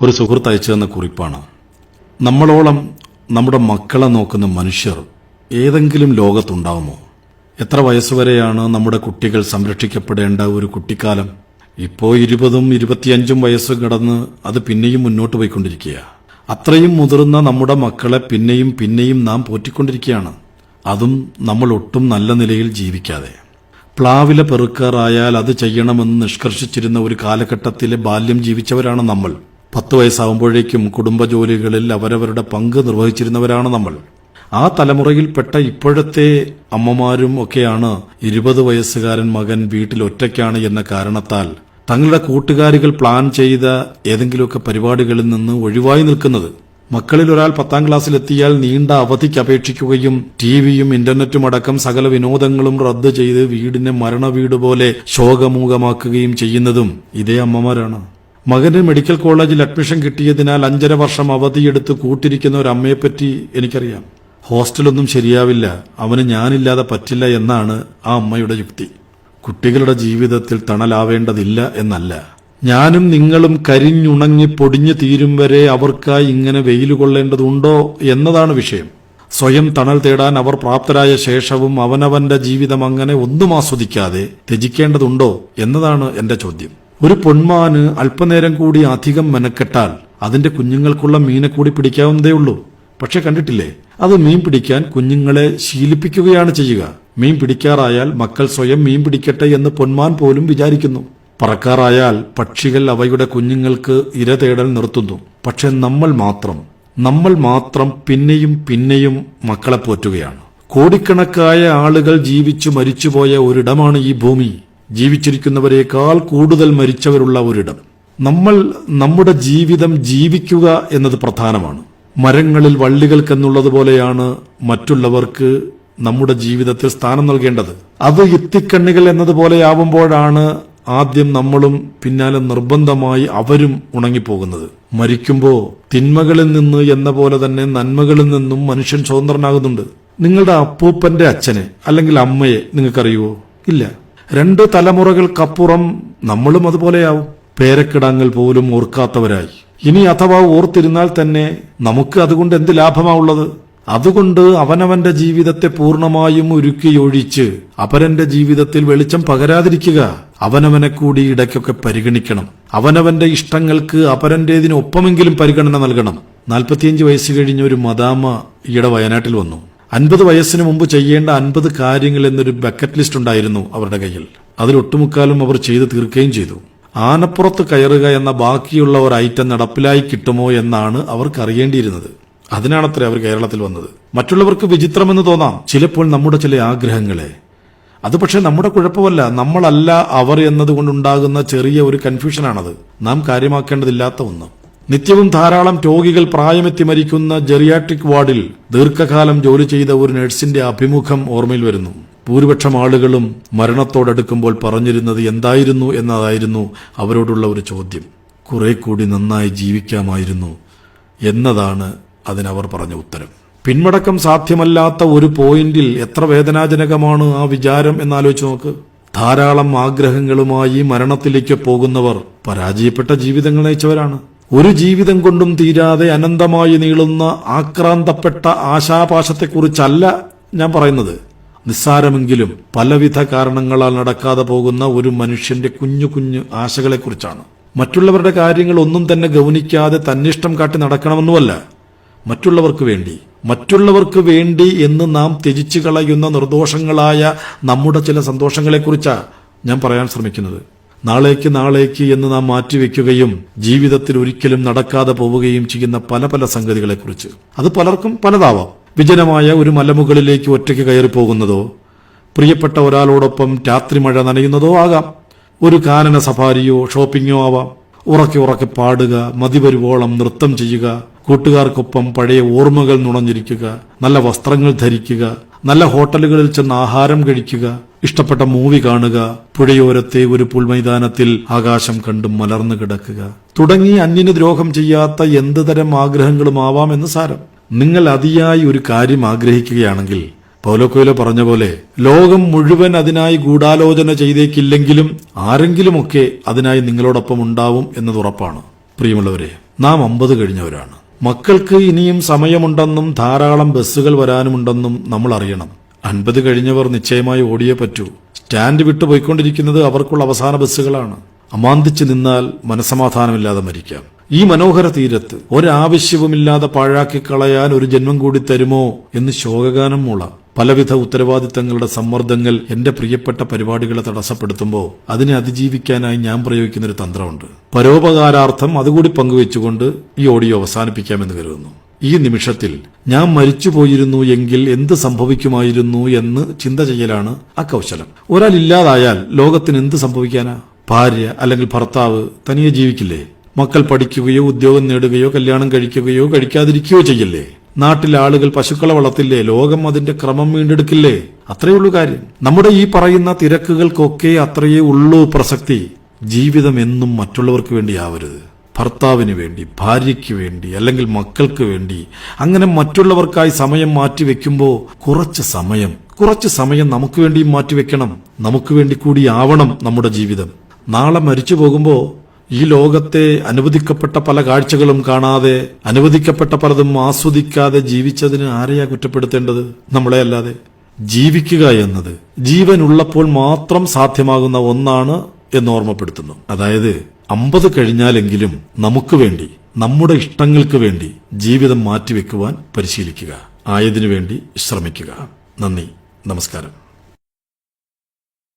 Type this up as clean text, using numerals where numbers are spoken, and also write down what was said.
ഒരു സുഹൃത്ത് അയച്ചു തന്ന കുറിപ്പാണ്. നമ്മളോളം നമ്മുടെ മക്കളെ നോക്കുന്ന മനുഷ്യർ ഏതെങ്കിലും ലോകത്തുണ്ടാവുമോ? എത്ര വയസ്സുവരെയാണ് നമ്മുടെ കുട്ടികൾ സംരക്ഷിക്കപ്പെടേണ്ട ഒരു കുട്ടിക്കാലം? ഇപ്പോൾ 20ഉം 25ഉം വയസ്സ് കടന്ന് അത് പിന്നെയും മുന്നോട്ട് പോയിക്കൊണ്ടിരിക്കുക. അത്രയും മുതിർന്ന നമ്മുടെ മക്കളെ പിന്നെയും പിന്നെയും നാം പോറ്റിക്കൊണ്ടിരിക്കുകയാണ്. അതും നമ്മൾ ഒട്ടും നല്ല നിലയിൽ ജീവിക്കാതെ. പ്ലാവില പെറുക്കാറായാൽ അത് ചെയ്യണമെന്ന് നിഷ്കർഷിച്ചിരുന്ന ഒരു കാലഘട്ടത്തിലെ ബാല്യം ജീവിച്ചവരാണ് നമ്മൾ. 10 വയസ്സാവുമ്പോഴേക്കും കുടുംബജോലികളിൽ അവരവരുടെ പങ്ക് നിർവഹിച്ചിരുന്നവരാണ് നമ്മൾ. ആ തലമുറയിൽപ്പെട്ട ഇപ്പോഴത്തെ അമ്മമാരും ഒക്കെയാണ് 20 വയസ്സുകാരൻ മകൻ വീട്ടിൽ ഒറ്റയ്ക്കാണ് എന്ന കാരണത്താൽ തങ്ങളുടെ കൂട്ടുകാരികൾ പ്ലാൻ ചെയ്ത ഏതെങ്കിലുമൊക്കെ പരിപാടികളിൽ നിന്ന് ഒഴിവായി നിൽക്കുന്നത്. മക്കളിൽ ഒരാൾ 10ാം ക്ലാസ്സിലെത്തിയാൽ നീണ്ട അവധിക്ക് അപേക്ഷിക്കുകയും ടിവിയും ഇന്റർനെറ്റും അടക്കം സകല വിനോദങ്ങളും റദ്ദ് ചെയ്ത് വീടിനെ മരണവീട് പോലെ ശോകമൂകമാക്കുകയും ചെയ്യുന്നതും ഇതേ അമ്മമാരാണ്. മകന് മെഡിക്കൽ കോളേജിൽ അഡ്മിഷൻ കിട്ടിയതിനാൽ 5.5 വർഷം അവധിയെടുത്ത് കൂട്ടിരിക്കുന്ന ഒരു അമ്മയെപ്പറ്റി എനിക്കറിയാം. ഹോസ്റ്റലൊന്നും ശരിയാവില്ല, അവന് ഞാനില്ലാതെ പറ്റില്ല എന്നാണ് ആ അമ്മയുടെ യുക്തി. കുട്ടികളുടെ ജീവിതത്തിൽ തണലാവേണ്ടതില്ല എന്നല്ല, ഞാനും നിങ്ങളും കരിഞ്ഞുണങ്ങി പൊടിഞ്ഞു തീരും വരെ അവർക്കായി ഇങ്ങനെ വെയിൽ കൊള്ളേണ്ടതുണ്ടോ എന്നതാണ് വിഷയം. സ്വയം തണൽ തേടാൻ അവർ പ്രാപ്തരായ ശേഷവും അവനവന്റെ ജീവിതം അങ്ങനെ ഒന്നും ആസ്വദിക്കാതെ ത്യജിക്കേണ്ടതുണ്ടോ എന്നതാണ് എന്റെ ചോദ്യം. ഒരു പൊന്മാന് അല്പനേരം കൂടി അധികം മെനക്കെട്ടാൽ അതിന്റെ കുഞ്ഞുങ്ങൾക്കുള്ള മീനെ കൂടി പിടിക്കാവുന്നതേ ഉള്ളൂ. പക്ഷെ കണ്ടിട്ടില്ലേ, അത് മീൻ പിടിക്കാൻ കുഞ്ഞുങ്ങളെ ശീലിപ്പിക്കുകയാണ് ചെയ്യുക. മീൻ പിടിക്കാറായാൽ മക്കൾ സ്വയം മീൻ പിടിക്കട്ടെ എന്ന് പൊന്മാൻ പോലും വിചാരിക്കുന്നു. പറക്കാറായാൽ പക്ഷികൾ അവയുടെ കുഞ്ഞുങ്ങൾക്ക് ഇര തേടൽ നിർത്തുന്നു. പക്ഷെ നമ്മൾ മാത്രം പിന്നെയും പിന്നെയും മക്കളെ പോറ്റുകയാണ്. കോടിക്കണക്കായ ആളുകൾ ജീവിച്ചു മരിച്ചുപോയ ഒരിടമാണ് ഈ ഭൂമി. ജീവിച്ചിരിക്കുന്നവരെക്കാൾ കൂടുതൽ മരിച്ചവരുള്ള ഒരിടം. നമ്മൾ നമ്മുടെ ജീവിതം ജീവിക്കുക എന്നത് പ്രധാനമാണ്. മരങ്ങളിൽ വള്ളികൾക്കെന്നുള്ളതുപോലെയാണ് മറ്റുള്ളവർക്ക് നമ്മുടെ ജീവിതത്തിൽ സ്ഥാനം നൽകേണ്ടത്. അത് ഇത്തിക്കണ്ണികൾ എന്നതുപോലെയാവുമ്പോഴാണ് ആദ്യം നമ്മളും പിന്നാലെ നിർബന്ധമായി അവരും ഉണങ്ങിപ്പോകുന്നത്. മരിക്കുമ്പോ തിന്മകളിൽ നിന്ന് എന്ന പോലെ തന്നെ നന്മകളിൽ നിന്നും മനുഷ്യൻ സ്വതന്ത്രനാകുന്നുണ്ട്. നിങ്ങളുടെ അപ്പൂപ്പന്റെ അച്ഛനെ അല്ലെങ്കിൽ അമ്മയെ നിങ്ങൾക്കറിയുവോ? ഇല്ല. 2 തലമുറകൾക്കപ്പുറം നമ്മളും അതുപോലെയാവും. പേരക്കിടാങ്ങൾ പോലും ഓർക്കാത്തവരായി. ഇനി അഥവാ ഓർത്തിരുന്നാൽ തന്നെ നമുക്ക് അതുകൊണ്ട് എന്ത് ലാഭമാവുള്ളത്? അതുകൊണ്ട് അവനവന്റെ ജീവിതത്തെ പൂർണ്ണമായും ഉരുക്കിയൊഴിച്ച് അപരന്റെ ജീവിതത്തിൽ വെളിച്ചം പകരാതിരിക്കുക. അവനവനെ കൂടി ഇടയ്ക്കൊക്കെ പരിഗണിക്കണം. അവനവന്റെ ഇഷ്ടങ്ങൾക്ക് അപരന്റേതിനൊപ്പമെങ്കിലും പരിഗണന നൽകണം. 45 വയസ്സ് കഴിഞ്ഞ ഒരു മദാമ ഈയിടെ വയനാട്ടിൽ വന്നു. 50 വയസ്സിന് മുമ്പ് ചെയ്യേണ്ട 50 കാര്യങ്ങൾ എന്നൊരു ബക്കറ്റ് ലിസ്റ്റ് ഉണ്ടായിരുന്നു അവരുടെ കയ്യിൽ. അതിലൊട്ടുമുക്കാലും അവർ ചെയ്തു തീർക്കുകയും ചെയ്തു. ആനപ്പുറത്ത് കയറുക എന്ന ബാക്കിയുള്ള ഒരു ഐറ്റം നടപ്പിലായി കിട്ടുമോ എന്നാണ് അവർക്ക് അറിയേണ്ടിയിരുന്നത്. അതിനാണത്രേ അവർ കേരളത്തിൽ വന്നത്. മറ്റുള്ളവർക്ക് വിചിത്രമെന്ന് തോന്നാം ചിലപ്പോൾ നമ്മുടെ ചില ആഗ്രഹങ്ങളെ. അത് പക്ഷെ നമ്മുടെ കുഴപ്പമല്ല, നമ്മളല്ല അവർ എന്നതുകൊണ്ടുണ്ടാകുന്ന ചെറിയ ഒരു കൺഫ്യൂഷനാണത്. നാം കാര്യമാക്കേണ്ടതില്ലാത്ത ഒന്ന്. നിത്യവും ധാരാളം രോഗികൾ പ്രായമെത്തി മരിക്കുന്ന ജെറിയാട്രിക് വാർഡിൽ ദീർഘകാലം ജോലി ചെയ്ത ഒരു നഴ്സിന്റെ അഭിമുഖം ഓർമ്മയിൽ വരുന്നു. ഭൂരിപക്ഷം ആളുകളും മരണത്തോടടുക്കുമ്പോൾ പറഞ്ഞിരുന്നത് എന്തായിരുന്നു എന്നതായിരുന്നു അവരോടുള്ള ഒരു ചോദ്യം. കുറെ കൂടി നന്നായി ജീവിക്കാമായിരുന്നു എന്നതാണ് അതിനവർ പറഞ്ഞ ഉത്തരം. പിന്മടക്കം സാധ്യമല്ലാത്ത ഒരു പോയിന്റിൽ എത്ര വേദനാജനകമാണ് ആ വിചാരം എന്നാലോചിച്ച് നോക്ക്. ധാരാളം ആഗ്രഹങ്ങളുമായി മരണത്തിലേക്ക് പോകുന്നവർ പരാജയപ്പെട്ട ജീവിതങ്ങൾ നയിച്ചവരാണ്. ഒരു ജീവിതം കൊണ്ടും തീരാതെ അനന്തമായി നീളുന്ന ആക്രാന്തപ്പെട്ട ആശാപാശത്തെക്കുറിച്ചല്ല ഞാൻ പറയുന്നത്. നിസ്സാരമെങ്കിലും പലവിധ കാരണങ്ങളാൽ നടക്കാതെ പോകുന്ന ഒരു മനുഷ്യന്റെ കുഞ്ഞു കുഞ്ഞു ആശകളെക്കുറിച്ചാണ്. മറ്റുള്ളവരുടെ കാര്യങ്ങൾ ഒന്നും തന്നെ ഗൗനിക്കാതെ തന്നിഷ്ടം കാട്ടി നടക്കണമെന്നുമല്ല, മറ്റുള്ളവർക്ക് വേണ്ടി എന്ന് നാം ത്യജിച്ചു കളയുന്ന നിർദോഷങ്ങളായ നമ്മുടെ ചില സന്തോഷങ്ങളെക്കുറിച്ചാണ് ഞാൻ പറയാൻ ശ്രമിക്കുന്നത്. നാളേക്ക് എന്ന് നാം മാറ്റിവെക്കുകയും ജീവിതത്തിൽ ഒരിക്കലും നടക്കാതെ പോവുകയും ചെയ്യുന്ന പല പല സംഗതികളെക്കുറിച്ച്. അത് പലർക്കും പലതാവാം. വിജനമായ ഒരു മലമുകളിലേക്ക് ഒറ്റയ്ക്ക് കയറി പോകുന്നതോ, പ്രിയപ്പെട്ട ഒരാളോടൊപ്പം രാത്രി മഴ നനയുന്നതോ ആകാം. ഒരു കാനന സഫാരിയോ ഷോപ്പിങ്ങോ ആവാം. ഉറക്കെ പാടുക, മതിവരുവോളം നൃത്തം ചെയ്യുക, കൂട്ടുകാർക്കൊപ്പം പഴയ ഓർമ്മകൾ നുണഞ്ഞിരിക്കുക, നല്ല വസ്ത്രങ്ങൾ ധരിക്കുക, നല്ല ഹോട്ടലുകളിൽ ചെന്ന് ആഹാരം കഴിക്കുക, ഇഷ്ടപ്പെട്ട മൂവി കാണുക, പുഴയോരത്തെ ഒരു പുൽമൈതാനത്തിൽ ആകാശം കണ്ടും മലർന്നു കിടക്കുക തുടങ്ങി അന്യന് ദ്രോഹം ചെയ്യാത്ത എന്ത് തരം ആഗ്രഹങ്ങളുമാവാം എന്ന് സാരം. നിങ്ങൾ അതിയായി ഒരു കാര്യം ആഗ്രഹിക്കുകയാണെങ്കിൽ പൗലോ കൊയ്ലോ പറഞ്ഞ പോലെ ലോകം മുഴുവൻ അതിനായി ഗൂഢാലോചന ചെയ്തേക്കില്ലെങ്കിലും ആരെങ്കിലുമൊക്കെ അതിനായി നിങ്ങളോടൊപ്പം ഉണ്ടാവും എന്നത് ഉറപ്പാണ്. പ്രിയമുള്ളവരെ, നാം 50 കഴിഞ്ഞവരാണ്. മക്കൾക്ക് ഇനിയും സമയമുണ്ടെന്നും ധാരാളം ബസ്സുകൾ വരാനുമുണ്ടെന്നും നമ്മൾ അറിയണം. 50 കഴിഞ്ഞവർ നിശ്ചയമായി ഓടിയേ പറ്റൂ. സ്റ്റാൻഡ് വിട്ടു പോയിക്കൊണ്ടിരിക്കുന്നത് അവർക്കുള്ള അവസാന ബസ്സുകളാണ്. അമാന്തിച്ചു നിന്നാൽ മനസമാധാനമില്ലാതെ മരിക്കാം. ഈ മനോഹര തീരത്ത് ഒരാവശ്യവുമില്ലാതെ പാഴാക്കി കളയാൻ ഒരു ജന്മം കൂടി തരുമോ എന്ന് ശോകഗാനം മൂളാം. പലവിധ ഉത്തരവാദിത്തങ്ങളുടെ സമ്മർദ്ദങ്ങൾ എന്റെ പ്രിയപ്പെട്ട പരിപാടികളെ തടസ്സപ്പെടുത്തുമ്പോൾ അതിനെ അതിജീവിക്കാനായി ഞാൻ പ്രയോഗിക്കുന്നൊരു തന്ത്രമുണ്ട്. പരോപകാരാർത്ഥം അതുകൂടി പങ്കുവെച്ചുകൊണ്ട് ഈ ഓഡിയോ അവസാനിപ്പിക്കാമെന്ന് കരുതുന്നു. ഈ നിമിഷത്തിൽ ഞാൻ മരിച്ചുപോയിരുന്നു എങ്കിൽ എന്ത് സംഭവിക്കുമായിരുന്നു എന്ന് ചിന്ത ചെയ്യലാണ് ആ കൗശലം. ഒരാൾ ഇല്ലാതായാൽ ലോകത്തിന് എന്ത് സംഭവിക്കാനാ? ഭാര്യ അല്ലെങ്കിൽ ഭർത്താവ് തനിയെ ജീവിക്കില്ലേ? മക്കൾ പഠിക്കുകയോ ഉദ്യോഗം നേടുകയോ കല്യാണം കഴിക്കുകയോ കഴിക്കാതിരിക്കുകയോ ചെയ്യില്ലേ? നാട്ടിലെ ആളുകൾ പശുക്കളെ വളർത്തില്ലേ? ലോകം അതിന്റെ ക്രമം വീണ്ടെടുക്കില്ലേ? അത്രയുള്ളൂ കാര്യം. നമ്മുടെ ഈ പറയുന്ന തിരക്കുകൾക്കൊക്കെ അത്രയേ ഉള്ളൂ പ്രസക്തി. ജീവിതം എന്നും മറ്റുള്ളവർക്ക് വേണ്ടിയാവരുത്. ഭർത്താവിന് വേണ്ടി, ഭാര്യയ്ക്ക് വേണ്ടി, അല്ലെങ്കിൽ മക്കൾക്ക് വേണ്ടി, അങ്ങനെ മറ്റുള്ളവർക്കായി സമയം മാറ്റിവെക്കുമ്പോൾ കുറച്ച് സമയം നമുക്ക് വേണ്ടിയും മാറ്റിവെക്കണം. നമുക്ക് വേണ്ടി കൂടി ആവണം നമ്മുടെ ജീവിതം. നാളെ മരിച്ചു പോകുമ്പോൾ ഈ ലോകത്തെ അനുവദിക്കപ്പെട്ട പല കാഴ്ചകളും കാണാതെ, അനുവദിക്കപ്പെട്ട പലതും ആസ്വദിക്കാതെ ജീവിച്ചതിന് ആരെയാ കുറ്റപ്പെടുത്തേണ്ടത്? നമ്മളെ അല്ലാതെ. ജീവിക്കുക എന്നത് ജീവനുള്ളപ്പോൾ മാത്രം സാധ്യമാകുന്ന ഒന്നാണ് എന്ന് ഓർമ്മപ്പെടുത്തുന്നു. അതായത് 50 കഴിഞ്ഞാലെങ്കിലും നമുക്ക് വേണ്ടി, നമ്മുടെ ഇഷ്ടങ്ങൾക്ക് വേണ്ടി ജീവിതം മാറ്റിവെക്കുവാൻ പരിശീലിക്കുക. ആയതിനു വേണ്ടി ശ്രമിക്കുക. നന്ദി, നമസ്കാരം.